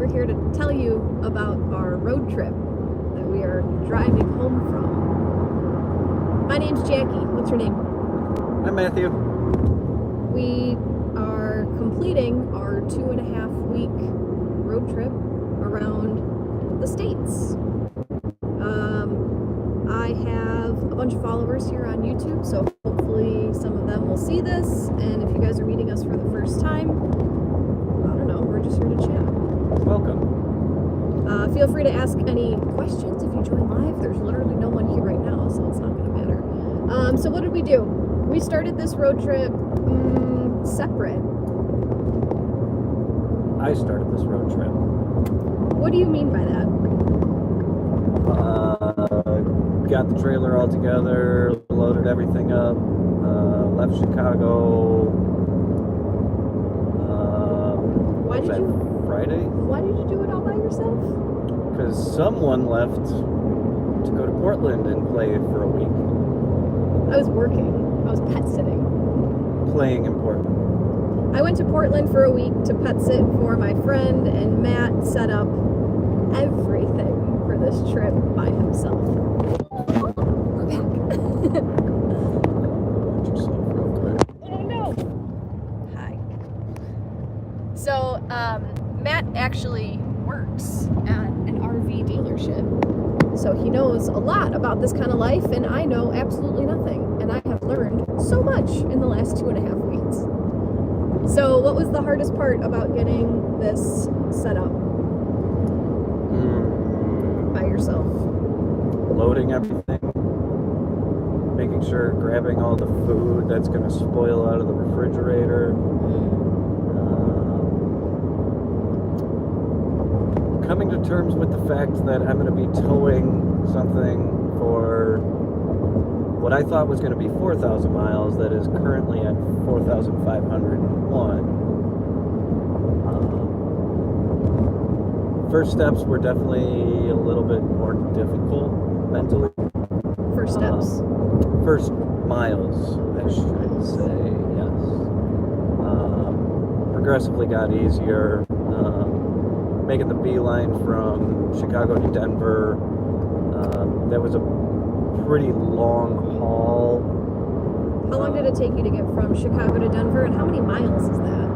We're here to tell you about our road trip that we are driving home from. My name's Jacqui. What's your name? I'm Matthew. We are completing our 2.5-week road trip around the States. I have a bunch of followers here on YouTube, so hopefully some of them will see this. And if you guys are meeting us for the first time, I don't know, we're just here to chat. Welcome. Feel free to ask any questions if you join live. There's literally no one here right now, so it's not going to matter. So what did we do? We started this road trip separate. I started this road trip. What do you mean by that? Got the trailer all together, loaded everything up, left Chicago. Friday? Why did you do it all by yourself? Because someone left to go to Portland and play for a week. I was working. I was pet sitting. Playing in Portland. I went to Portland for a week to pet sit for my friend, and Matt set up everything for this trip by himself. We're back. Watch yourself real quick. Oh no! Hi. So, Matt actually works at an RV dealership. So he knows a lot about this kind of life, and I know absolutely nothing. And I have learned so much in the last 2.5 weeks. So what was the hardest part about getting this set up by yourself? Loading everything. Making sure, grabbing all the food that's going to spoil out of the refrigerator. Coming to terms with the fact that I'm going to be towing something for what I thought was going to be 4,000 miles that is currently at 4,501. First steps were definitely a little bit more difficult mentally. First steps? First miles, I should say, yes. Progressively got easier. Making the beeline from Chicago to Denver, that was a pretty long haul. How long did it take you to get from Chicago to Denver, and how many miles is that?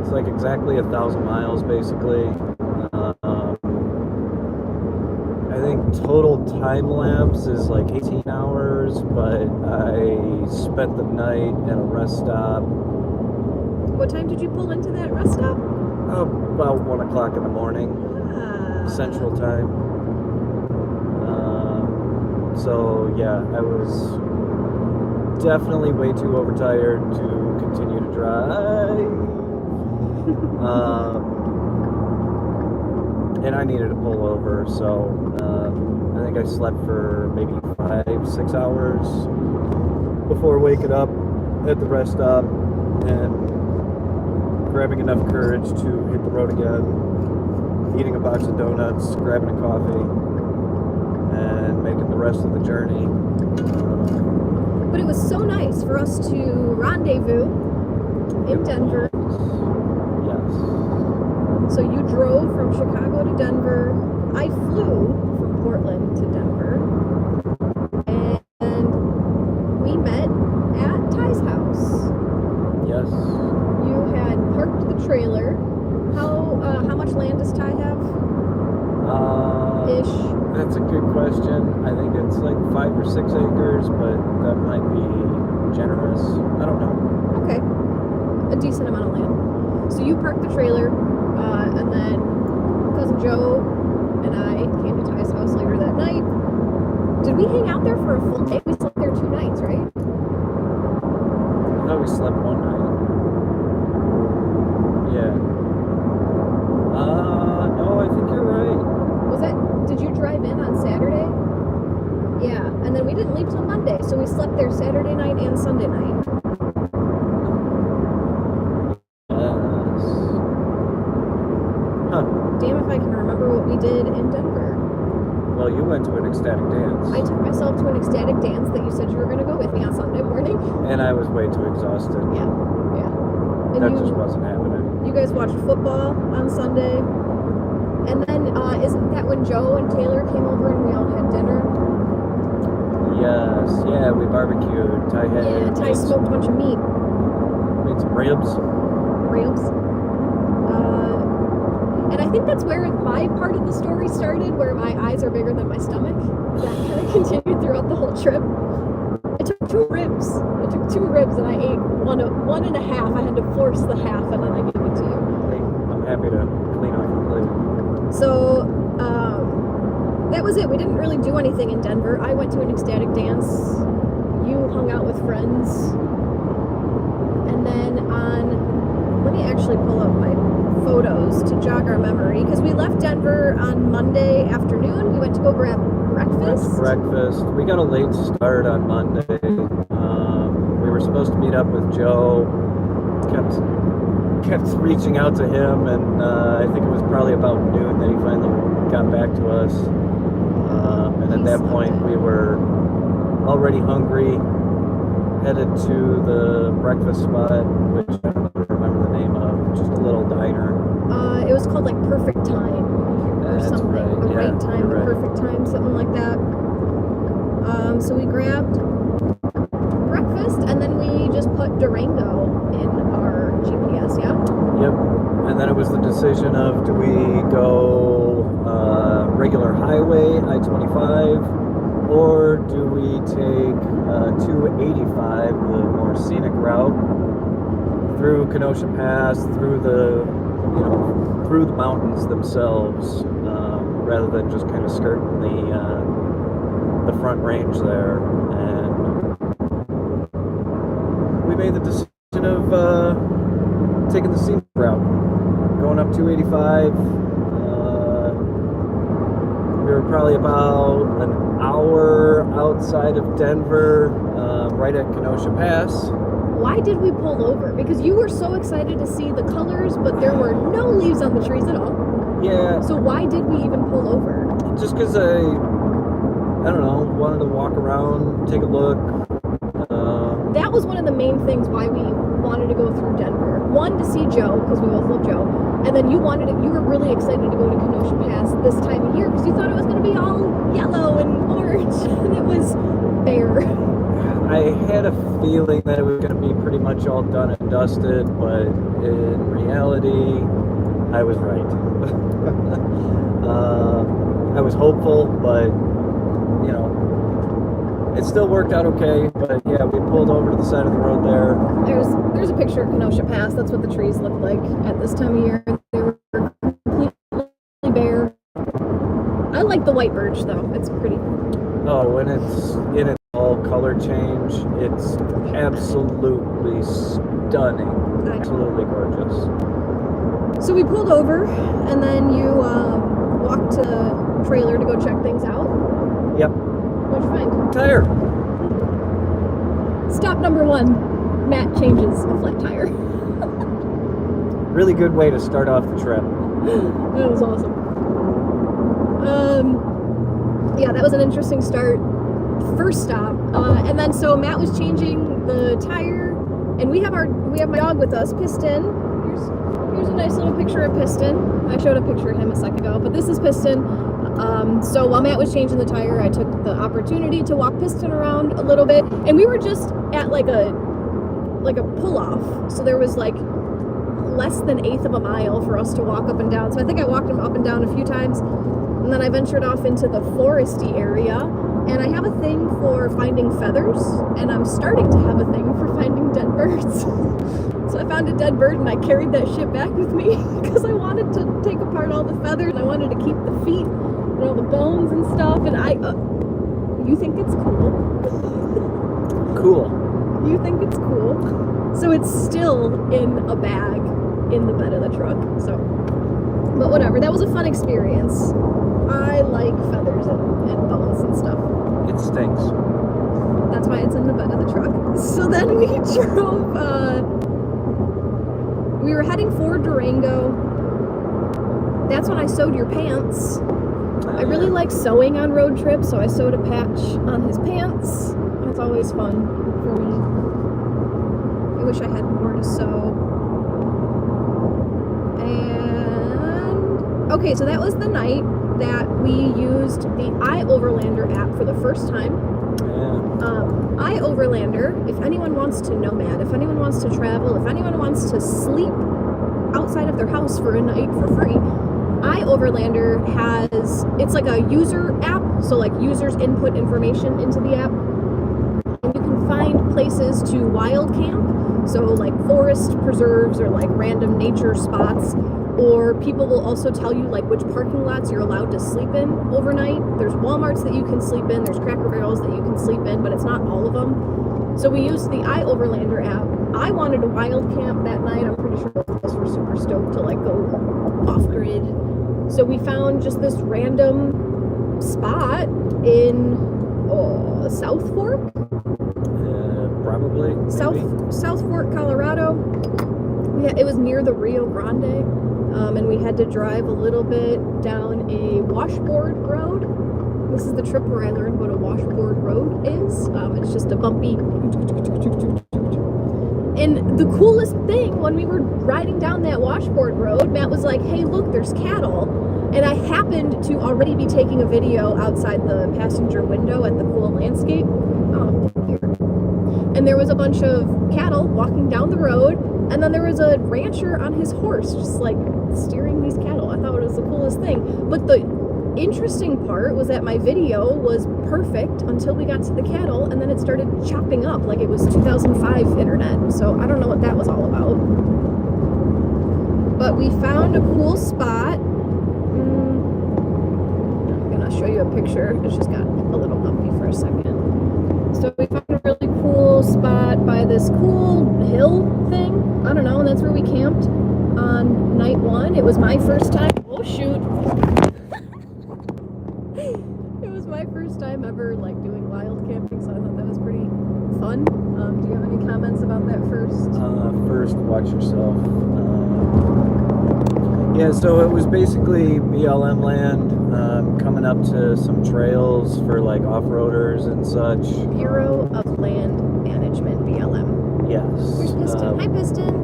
It's like exactly 1,000 miles, basically. I think total time lapse is like 18 hours, but I spent the night at a rest stop. What time did you pull into that rest stop? About 1 o'clock in the morning, Central Time. So yeah, I was definitely way too overtired to continue to drive. And I needed to pull over, so I think I slept for maybe 5-6 hours before waking up at the rest stop and grabbing enough courage to hit the road again, eating a box of donuts, grabbing a coffee, and making the rest of the journey. But it was so nice for us to rendezvous in Denver. Yes. So you drove from Chicago to Denver. I flew from Portland to Denver. And we met at Ty's house. Yes. You had parked the trailer. How much land does Ty have? Ish. That's a good question. I think it's like 5 or 6 acres, but that might be generous. I don't know. Okay. A decent amount of land. So you parked the trailer, and then Cousin Joe and I came to Ty's house later that night. Did we hang out there for a full day? We slept there 2 nights, right? I thought we slept one night. Yeah. No, I think you're right. Did you drive in on Saturday? Yeah, and then we didn't leave till Monday, so we slept there Saturday night and Sunday night. Yes. Huh. Damn if I can remember what we did in Denver. Well, you went to an ecstatic dance. I took myself to an ecstatic dance that you said you were going to go with me on Sunday morning. And I was way too exhausted. Yeah. And That just wasn't happening. You guys watched football on Sunday? when Joe and Taylor came over and we all had dinner? Yes, yeah, we barbecued. Ty had Ty smoked a bunch of meat. made some ribs. And I think that's where my part of the story started, where my eyes are bigger than my stomach. That kind of continued throughout the whole trip. I took two ribs and I ate one and a half. I had to force the half and then I gave it to you. I'm happy to clean off your plate. So, that was it. We didn't really do anything in Denver. I went to an ecstatic dance. You hung out with friends. And then let me actually pull up my photos to jog our memory, because we left Denver on Monday afternoon. We went to go grab breakfast. We got a late start on Monday. We were supposed to meet up with Joe. Kept reaching out to him, and I think it was probably about noon that he finally got back to us. And at that point, we were already hungry, headed to the breakfast spot, which I don't remember the name of, just a little diner. It was called like Perfect Time or That's something. right. The Yeah, right time, the right. perfect time, something like that. So we grabbed breakfast and then we just put Durango in our GPS, yeah? Yep. And then it was the decision of, do we go regular highway, I-25, or do we take 285, the more scenic route, through Kenosha Pass, through the mountains themselves, rather than just kind of skirting the front range there. And we made the decision of taking the scenic route, going up 285. We were probably about an hour outside of Denver, right at Kenosha Pass. Why did we pull over? Because you were so excited to see the colors, but there were no leaves on the trees at all. Yeah. So why did we even pull over? Just because I don't know, wanted to walk around, take a look. That was one of the main things why we wanted to go through Denver. One, to see Joe, because we both love Joe. And then you were really excited to go to Kenosha Pass this time of year because you thought it was going to be all yellow and orange, and it was bare. I had a feeling that it was going to be pretty much all done and dusted, but in reality, I was right. I was hopeful, but it still worked out okay. But yeah, we pulled over to the side of the road there. There's a picture of Kenosha Pass. That's what the trees look like at this time of year. They were completely bare. I like the white birch though. It's pretty. Oh, when it's in its all color change, it's absolutely stunning. Absolutely gorgeous. So we pulled over, and then you walked to trailer to go check things out. Yep. What'd you find? Tire. Stop number 1. Matt changes a flat tire. Really good way to start off the trip. That was awesome. Yeah, that was an interesting start. First stop, and then so Matt was changing the tire, and we have my dog with us, Piston. Here's a nice little picture of Piston. I showed a picture of him a second ago, but this is Piston. So while Matt was changing the tire, I took the opportunity to walk Piston around a little bit, and we were just at like a pull-off, so there was like less than 1/8 of a mile for us to walk up and down. So I think I walked him up and down a few times, and then I ventured off into the foresty area. And I have a thing for finding feathers, and I'm starting to have a thing for finding dead birds. So I found a dead bird, and I carried that shit back with me because I wanted to take apart all the feathers, and I wanted to keep the feet and all the bones and stuff. And you think it's cool? Cool. You think it's cool? So it's still in a bag in the bed of the truck. So, but whatever. That was a fun experience. I like feathers and bones and stuff. It stinks. That's why it's in the bed of the truck. So then we drove, we were heading for Durango. That's when I sewed your pants. I really like sewing on road trips, so I sewed a patch on his pants. It's always fun for me. I wish I had more to sew. And, okay, so that was the night. that we used the iOverlander app for the first time. iOverlander, if anyone wants to nomad, if anyone wants to travel, if anyone wants to sleep outside of their house for a night for free, iOverlander it's like a user app, so like users input information into the app, and you can find places to wild camp, so like forest preserves or like random nature spots, or people will also tell you like which parking lots you're allowed to sleep in overnight. There's Walmarts that you can sleep in, there's Cracker Barrels that you can sleep in, but it's not all of them. So we used the iOverlander app. I wanted to wild camp that night. I'm pretty sure both of us were super stoked to like go off grid. So we found just this random spot in South Fork? Probably. South Fork, Colorado. Yeah, it was near the Rio Grande. And we had to drive a little bit down a washboard road. This is the trip where I learned what a washboard road is. It's just a bumpy. And the coolest thing, when we were riding down that washboard road, Matt was like, hey, look, there's cattle. And I happened to already be taking a video outside the passenger window at the cool landscape. Oh, dear. And there was a bunch of cattle walking down the road. And then there was a rancher on his horse, just like steering these cattle. I thought it was the coolest thing. But the interesting part was that my video was perfect until we got to the cattle, and then it started chopping up like it was 2005 internet. So I don't know what that was all about. But we found a cool spot. I'm gonna show you a picture. It's just got a little bumpy for a second. So we found a really cool spot by this cool hill thing. I don't know, and that's where we camped on night one. It was my first time. Oh shoot. It was my first time ever like doing wild camping, so I thought that was pretty fun. Do you have any comments about that first? First, watch yourself. Yeah, so it was basically BLM land, coming up to some trails for like off-roaders and such. Bureau of Land Management, BLM. Yes. Where's Piston? Hi, Piston.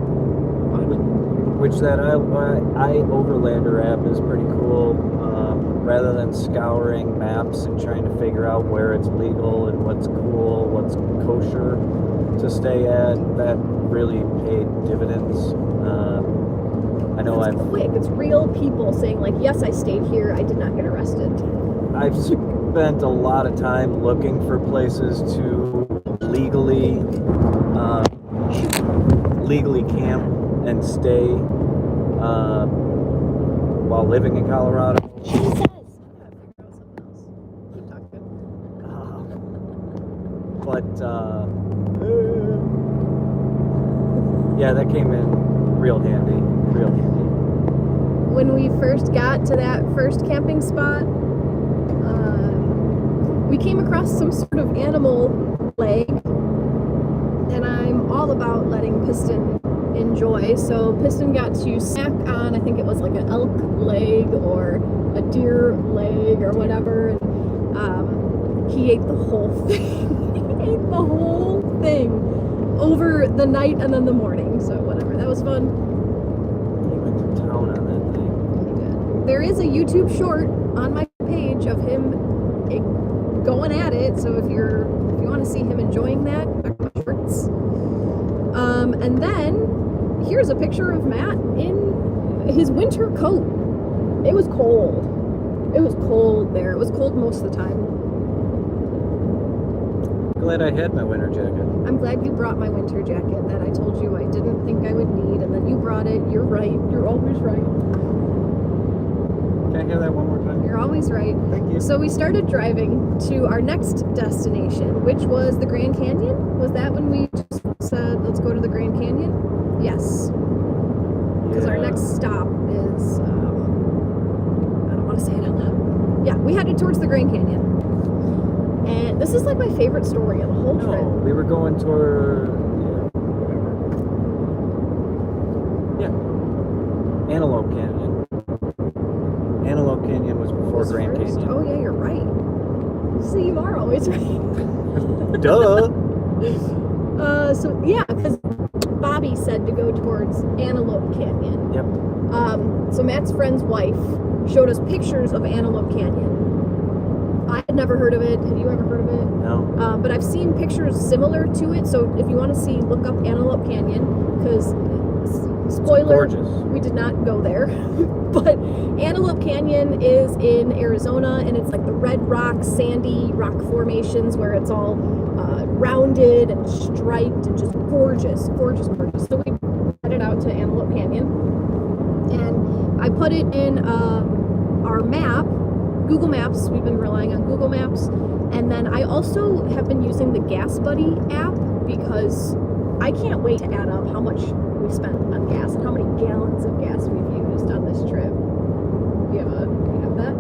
Which that iOverlander app is pretty cool. Rather than scouring maps and trying to figure out where it's legal and what's cool, what's kosher to stay at, that really paid dividends. I know it's quick. It's real people saying like, yes, I stayed here. I did not get arrested. I've spent a lot of time looking for places to legally camp and stay while living in Colorado. Jesus. Yeah, that came in real handy. When we first got to that first camping spot, we came across some sort of animal leg, and I'm all about letting Piston enjoy. So Piston got to snack on, I think it was like an elk leg or a deer leg or whatever, and he ate the whole thing. He ate the whole thing over the night and then the morning, so whatever, that was fun. He went to town on that thing. He did. There is a YouTube short on my page of him going at it, so if you want to see him enjoying that, check my shorts. And then here's a picture of Matt in his winter coat. It was cold. It was cold there. It was cold most of the time. Glad I had my winter jacket. I'm glad you brought my winter jacket that I told you I didn't think I would need, and then you brought it. You're right. You're always right. Can I hear that one more time? You're always right. Thank you. So we started driving to our next destination, which was the Grand Canyon. Was that when we just said, let's go to the Grand Canyon? Yes. Because our next stop is, I don't want to say it out loud. Yeah, we headed towards the Grand Canyon. And this is like my favorite story of the whole trip. We were going toward, Antelope Canyon. Antelope Canyon was before Grand Canyon. Oh yeah, you're right. See, you are always right. Duh. So yeah, because Bobby said to go towards Antelope Canyon. Yep. So Matt's friend's wife showed us pictures of Antelope Canyon. I had never heard of it. Have you ever heard of it? No. But I've seen pictures similar to it. So if you want to see, look up Antelope Canyon, because spoiler, we did not go there. But Antelope Canyon is in Arizona, and it's like the red rock, sandy rock formations where it's all rounded and striped and just gorgeous, gorgeous, gorgeous. So we headed out to Antelope Canyon, and I put it in our map, Google Maps. We've been relying on Google Maps. And then I also have been using the Gas Buddy app, because I can't wait to add up how much we spent on gas and how many gallons of gas we've used on this trip. Do you have that?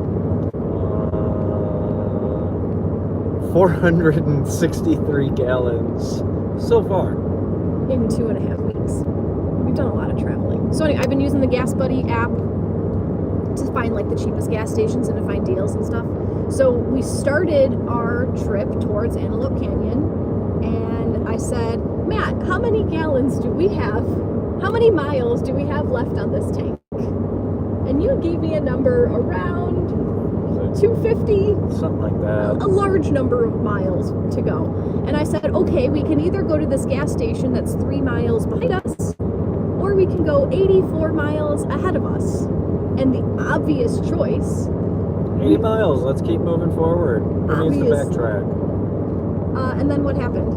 463 gallons so far. In 2.5 weeks. We've done a lot of traveling. So anyway, I've been using the Gas Buddy app to find like the cheapest gas stations and to find deals and stuff. So we started our trip towards Antelope Canyon, and I said, Matt, how many gallons do we have? How many miles do we have left on this tank? And you gave me a number around 250, something like that. a large number of miles to go. And I said, okay, we can either go to this gas station that's 3 miles behind us, or we can go 84 miles ahead of us. And the obvious choice... 80 miles, let's keep moving forward. Who needs to backtrack? And then what happened?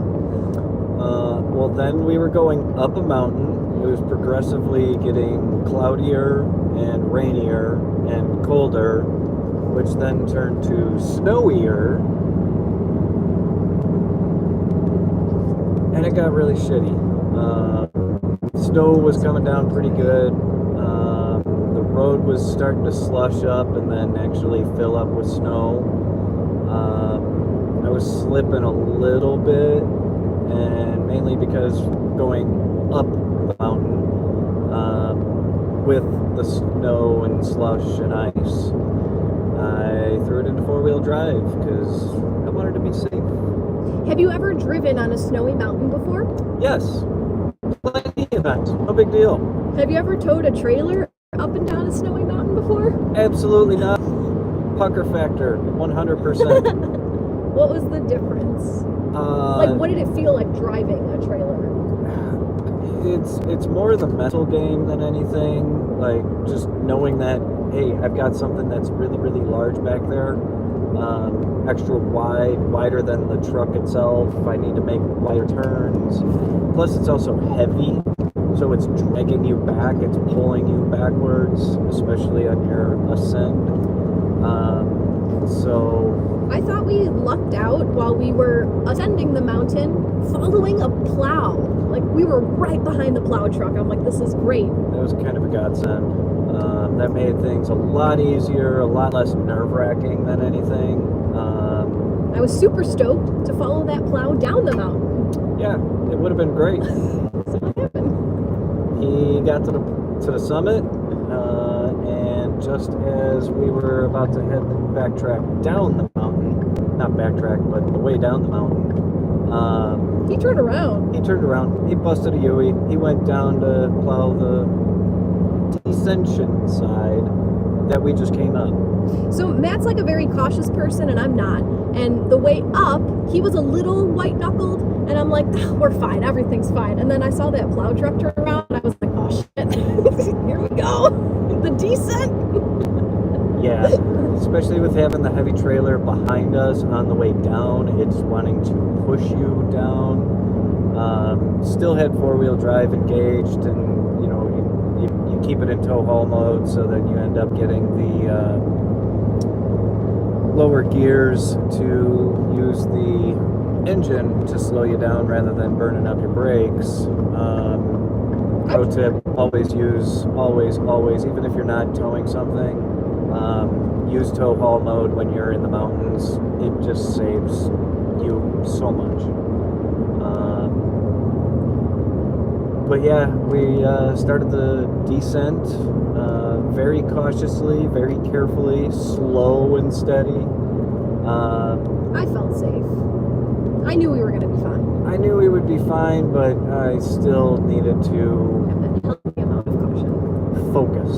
Well, then we were going up a mountain. It was progressively getting cloudier and rainier and colder, which then turned to snowier. And it got really shitty. Snow was coming down pretty good. The road was starting to slush up and then actually fill up with snow. I was slipping a little bit, and mainly because going up the mountain with the snow and slush and ice, I threw it into 4-wheel drive because I wanted to be safe. Have you ever driven on a snowy mountain before? Yes. Plenty of times. No big deal. Have you ever towed a trailer up and down a snowy mountain before? Absolutely not. Pucker factor, 100%. What was the difference? Like, what did it feel like driving a trailer? It's more the mental game than anything. Like, just knowing that, hey, I've got something that's really, really large back there. Extra wide, wider than the truck itself. I need to make wider turns. Plus, it's also heavy. So it's dragging you back, it's pulling you backwards, especially on your ascent. So I thought we lucked out while we were ascending the mountain, following a plow. Like, we were right behind the plow truck. I'm like, this is great. That was kind of a godsend. That made things a lot easier, a lot less nerve-wracking than anything. I was super stoked to follow that plow down the mountain. Yeah, it would have been great. So what happened? He got to the summit, and just as we were about to backtrack down the mountain, not backtrack, but the way down the mountain, he turned around. He busted a U-ey. He went down to plow the descension side that we just came up. So Matt's like a very cautious person, and I'm not. And the way up, he was a little white-knuckled, and I'm like, oh, we're fine, everything's fine. And then I saw that plow truck turn around, and I was like, oh shit, here we go, the descent. Yeah, especially with having the heavy trailer behind us on the way down, it's wanting to push you down. Still had 4-wheel drive engaged, and you know, you keep it in tow haul mode, so then you end up getting the lower gears to use the engine to slow you down rather than burning up your brakes. Pro tip, always, even if you're not towing something, use tow haul mode when you're in the mountains. It just saves you so much. But yeah, we started the descent very cautiously, very carefully, slow and steady. I felt safe. I knew we were going to be fine. I knew we would be fine, but I still needed to Have that healthy amount of caution. focus.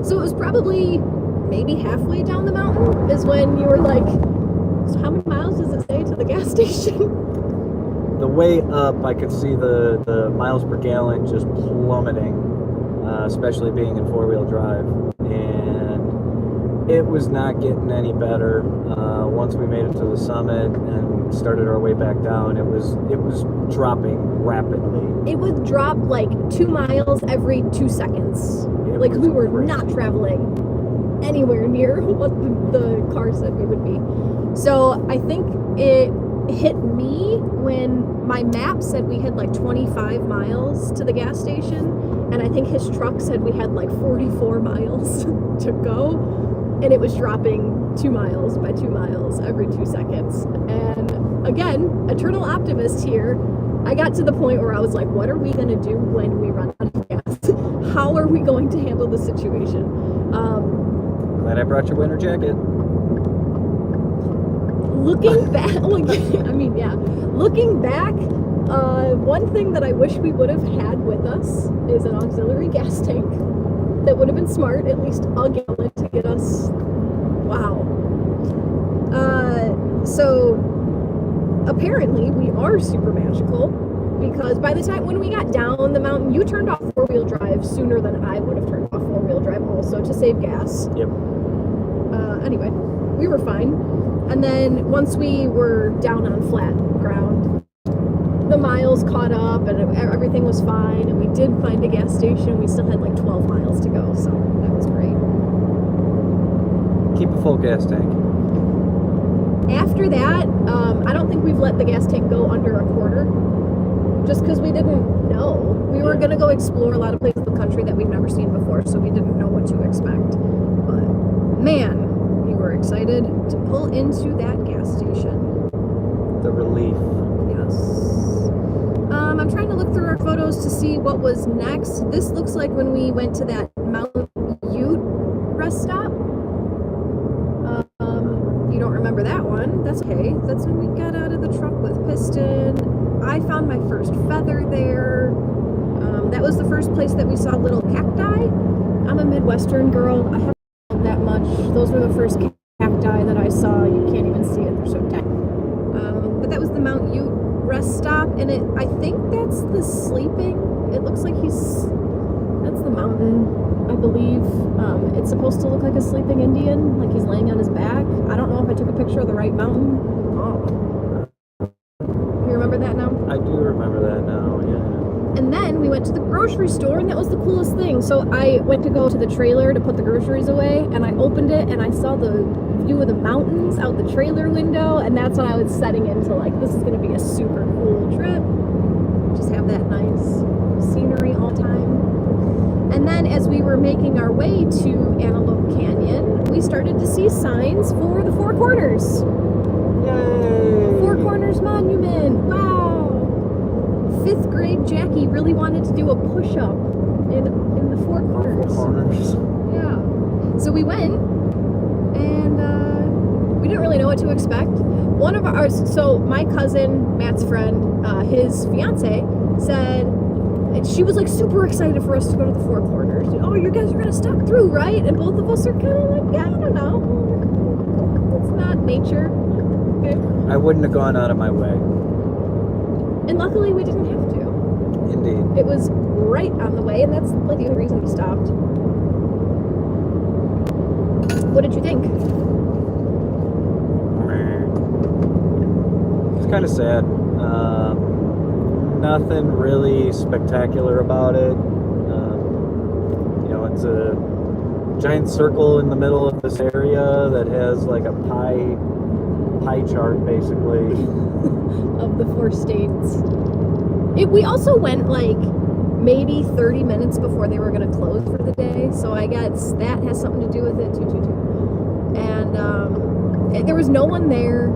So it was probably maybe halfway down the mountain is when you were like, so how many miles does it say to the gas station? The way up, I could see the miles per gallon just plummeting, especially being in four-wheel drive. And it was not getting any better. Once we made it to the summit and started our way back down, it was dropping rapidly. It would drop like 2 miles every 2 seconds. Like we were not traveling anywhere near what the car said we would be. So I think it hit me when my map said we had like 25 miles to the gas station, and I think his truck said we had like 44 miles to go, and it was dropping 2 miles by 2 miles every 2 seconds. And again, eternal optimist here, I got to the point where I was like, what are we going to do when we run out of gas? How are we going to handle the situation? Glad I brought your winter jacket. Looking back, looking back, one thing that I wish we would have had with us is an auxiliary gas tank. That would have been smart, at least a gallon to get us. Wow. So apparently we are super magical, because by the time when we got down the mountain, you turned off four-wheel drive sooner than I would have turned off four-wheel drive also to save gas. Yep. Anyway, we were fine. And then once we were down on flat ground, the miles caught up and everything was fine, and we did find a gas station. We still had like 12 miles to go, so that was great. Keep a full gas tank. After that, I don't think we've let the gas tank go under a quarter, just because we didn't know. We were going to go explore a lot of places in the country that we've never seen before, so we didn't know what to expect. But man, we were excited to pull into that gas station. The relief. Yes. I'm trying to look through our photos to see what was next. This looks like when we went to that Mount Ute rest stop. You don't remember that one. That's okay. That's when we got out of the truck with Piston. I found my first feather there. That was the first place that we saw little cacti. I'm a Midwestern girl. I haven't known that much. Those were the first cacti that I saw. You can't even see it. They're so tiny. But that was the Mount Ute rest stop, and I think that's the sleeping. It looks like that's the mountain, I believe. It's supposed to look like a sleeping Indian, like he's laying on his back. I don't know if I took a picture of the right mountain. Oh. You remember that now? I do remember that now, yeah. And then we went to the grocery store, and that was the coolest thing. So I went to go to the trailer to put the groceries away, and I opened it, and I saw the view of the mountains out the trailer window, and that's when I was setting into like, this is going to be a super cool trip. Just have that nice scenery all the time. And then as we were making our way to Antelope Canyon, we started to see signs for the Four Corners. Yay! Four Corners Monument. Wow. 5th grade Jacqui really wanted to do a push-up in the Four Corners. Yeah. So we went, and we didn't really know what to expect. One of so my cousin, Matt's friend, his fiance said, she was like super excited for us to go to the Four Corners. Oh, you guys are gonna stop through, right? And both of us are kind of like, yeah, I don't know. It's not nature. Okay. I wouldn't have gone out of my way. And luckily we didn't have to. Indeed. It was right on the way, and that's like the only reason we stopped. What did you think? It's kind of sad. Nothing really spectacular about it. It's a giant circle in the middle of this area that has like a pie chart, basically. Of the 4 states. We also went like maybe 30 minutes before they were going to close for the day, so I guess that has something to do with it too. And there was no one there.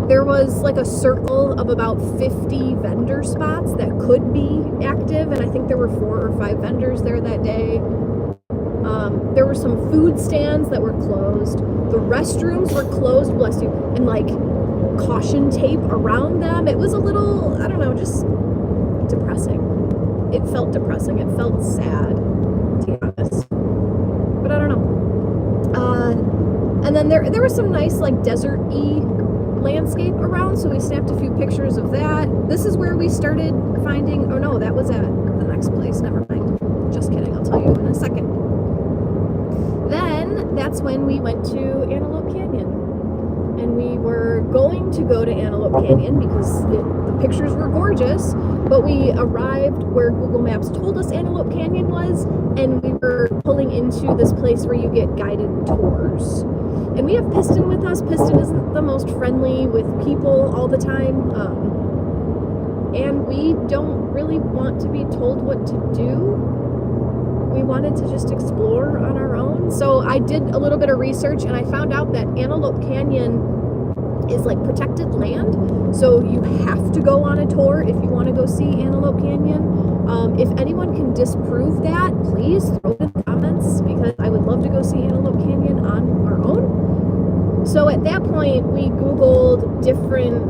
There was like a circle of about 50 vendor spots that could be active, and I think there were 4 or 5 vendors there that day. There were some food stands that were closed. The restrooms were closed, bless you, and like caution tape around them. It was a little, I don't know, just depressing. It felt depressing. It felt sad, to be honest. But I don't know. And then there was some nice like desert-y landscape around, so we snapped a few pictures of that. This is where we started finding, oh no, that was at the next place, never mind. Just kidding, I'll tell you in a second. Then that's when we went to Antelope Canyon. And we were going to go to Antelope Canyon because the pictures were gorgeous, but we arrived where Google Maps told us Antelope Canyon was, and we were pulling into this place where you get guided tours. And we have Piston with us. Piston isn't the most friendly with people all the time, and we don't really want to be told what to do. We wanted to just explore on our own. So I did a little bit of research, and I found out that Antelope Canyon is like protected land. So you have to go on a tour if you want to go see Antelope Canyon. If anyone can disprove that, please throw it in the comments, because I would love to go see Antelope Canyon on our own. So at that point, we Googled different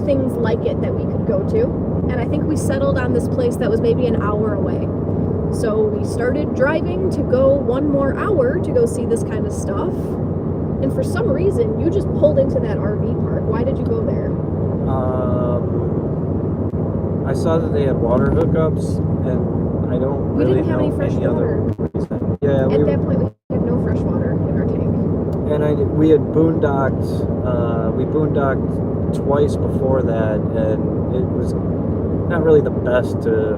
things like it that we could go to. And I think we settled on this place that was maybe an hour away. So we started driving to go 1 more hour to go see this kind of stuff. And for some reason, you just pulled into that RV park. Why did you go there? I saw that they had water hookups, and I don't really didn't have know any fresh water. other reason. Yeah, At that point, we had no fresh water in our tank. And we had boondocked. We boondocked twice before that, and it was not really the best to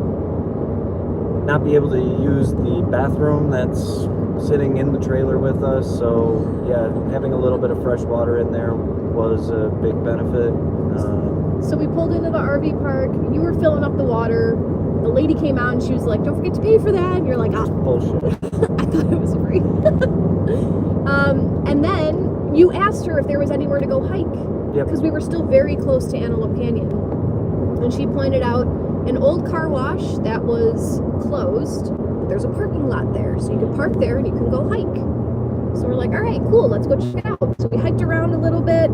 not be able to use the bathroom that's sitting in the trailer with us. So yeah, having a little bit of fresh water in there was a big benefit. So we pulled into the RV park. You were filling up the water. The lady came out and she was like, "Don't forget to pay for that." And you're like, "Ah, bullshit." I thought it was free. And then you asked her if there was anywhere to go hike. Yep. Because we were still very close to Antelope Canyon. And she pointed out an old car wash that was closed, but there's a parking lot there. So you can park there and you can go hike. So we're like, all right, cool, let's go check it out. So we hiked around a little bit.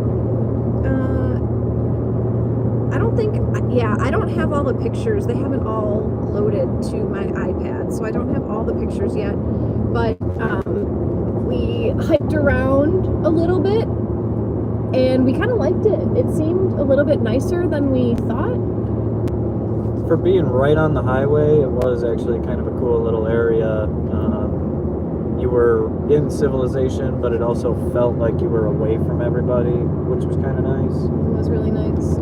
I don't have all the pictures. They haven't all loaded to my iPad, so I don't have all the pictures yet. But we hiked around a little bit, and we kind of liked it. It seemed a little bit nicer than we thought. For being right on the highway, it was actually kind of a cool little area. You were in civilization, but it also felt like you were away from everybody, which was kind of nice. It was really nice.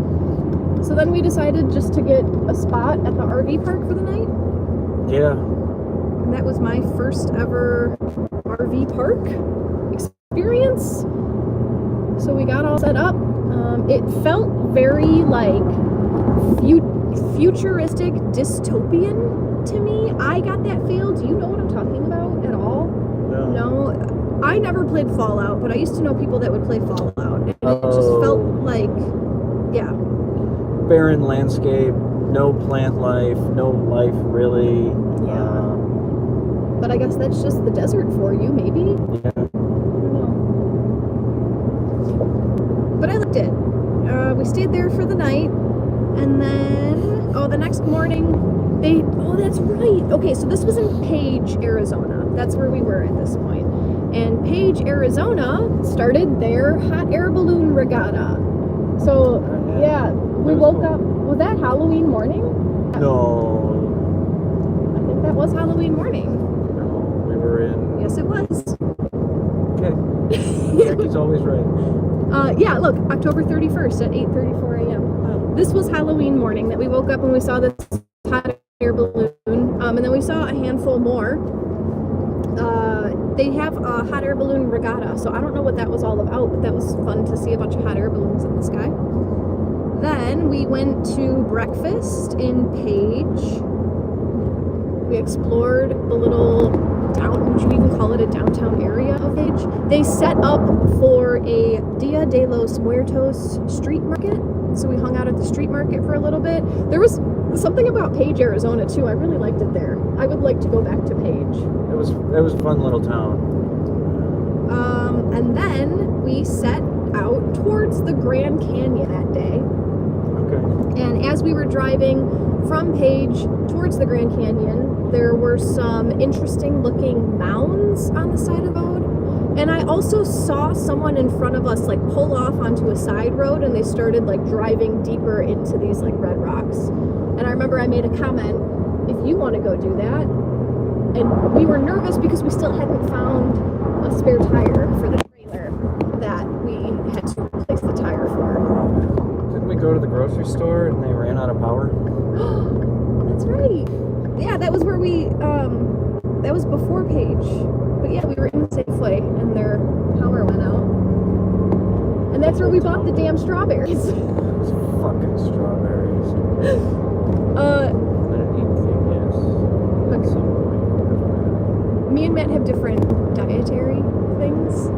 So then we decided just to get a spot at the RV park for the night. Yeah. And that was my first ever RV park experience. So we got all set up. It felt very like futuristic, dystopian to me. I got that feel. Do you know what I'm talking about at all? No. I never played Fallout, but I used to know people that would play Fallout. And it just felt like, yeah. Barren landscape, no plant life, no life really. Yeah. But I guess that's just the desert for you, maybe? Yeah. I don't know. But I liked it. We stayed there for the night, and then, the next morning, that's right. Okay, so this was in Page, Arizona. That's where we were at this point. And Page, Arizona started their hot air balloon regatta. So, yeah, we woke up. Was that Halloween morning? No. I think that was Halloween morning. No, we were in. Yes, it was. Okay. Jackie's always right. Yeah, look, October 31st at 8:34 a.m. This was Halloween morning that we woke up and we saw this hot air balloon. And then we saw a handful more. They have a hot air balloon regatta, so I don't know what that was all about, but that was fun to see a bunch of hot air balloons in the sky. Then we went to breakfast in Page. We explored the little would you even call it a downtown area of Page? They set up for a Dia de los Muertos street market. So we hung out at the street market for a little bit. There was something about Page, Arizona too. I really liked it there. I would like to go back to Page. It was a fun little town. And then we set out towards the Grand Canyon that day. Okay. And as we were driving from Page towards the Grand Canyon, there were some interesting looking mounds on the side of the road. And I also saw someone in front of us like pull off onto a side road, and they started like driving deeper into these like red rocks. And I remember I made a comment, if you want to go do that. And we were nervous because we still hadn't found a spare tire for the trailer that we had to replace the tire for. Didn't we go to the grocery store and they ran out of power? That's right. Yeah, that was where we, that was before Page. But yeah, we were in Safeway and their power went out. And that's where we bought the damn strawberries. Those fucking strawberries. I didn't eat them, yes. At some point. Me and Matt have different dietary things.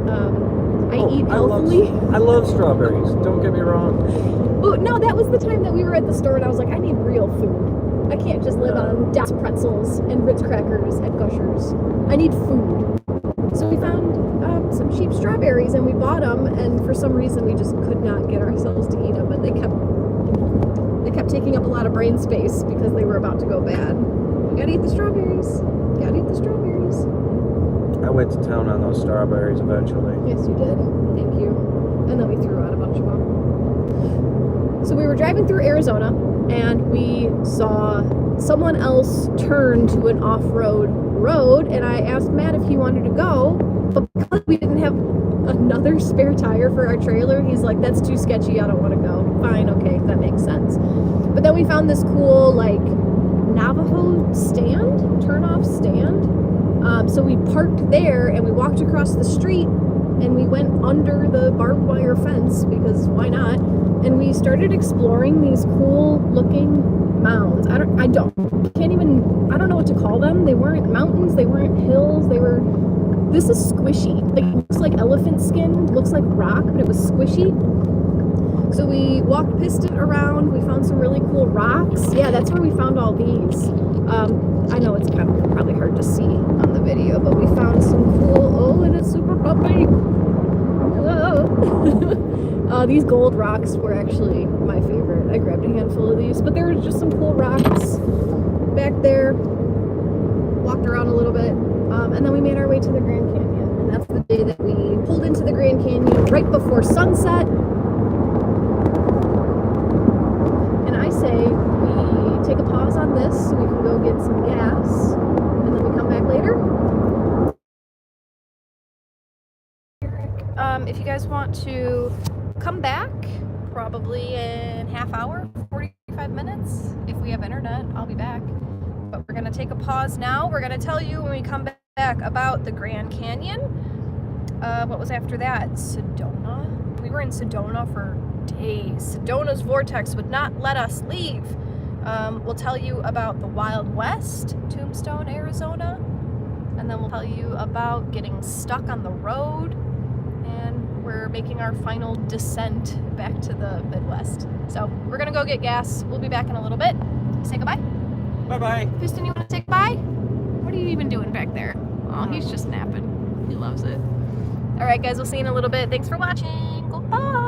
I eat healthily. I love strawberries. Don't get me wrong. Oh, no, that was the time that we were at the store and I was like, I need real food. I can't just live on Das pretzels and Ritz crackers and Gushers. I need food. So we found some cheap strawberries and we bought them, and for some reason we just could not get ourselves to eat them, and they kept taking up a lot of brain space because they were about to go bad. You gotta eat the strawberries. Gotta eat the strawberries. I went to town on those strawberries eventually. Yes, you did. Thank you. And then we threw out a bunch of them. So we were driving through Arizona, and we saw someone else turn to an off-road road, and I asked Matt if he wanted to go, but because we didn't have another spare tire for our trailer, he's like, that's too sketchy, I don't want to go. Fine, okay, that makes sense. But then we found this cool, like, Navajo stand, turn-off stand. So we parked there, and we walked across the street, and we went under the barbed wire fence, because why not? And we started exploring these cool-looking mounds. I don't know what to call them. They weren't mountains, they weren't hills, this is squishy. Like, it looks like elephant skin, looks like rock, but it was squishy. So we walked Piston around, we found some really cool rocks. Yeah, that's where we found all these. I know it's kind of probably hard to see on the video, but we found some cool, and it's super puppy. Hello. These gold rocks were actually my favorite. I grabbed a handful of these, but there were just some cool rocks back there. Walked around a little bit, and then we made our way to the Grand Canyon. And that's the day that we pulled into the Grand Canyon right before sunset. And I say we take a pause on this so we can go get some gas, and then we come back later. If you guys want to come back, probably in half hour, 45 minutes. If we have internet, I'll be back. But we're going to take a pause now. We're going to tell you when we come back about the Grand Canyon. What was after that? Sedona. We were in Sedona for days. Sedona's vortex would not let us leave. We'll tell you about the Wild West, Tombstone, Arizona. And then we'll tell you about getting stuck on the road. And we're making our final descent back to the Midwest. So we're going to go get gas. We'll be back in a little bit. Say goodbye. Bye-bye. Piston, you want to say goodbye? What are you even doing back there? Oh, he's just napping. He loves it. All right, guys, we'll see you in a little bit. Thanks for watching. Goodbye.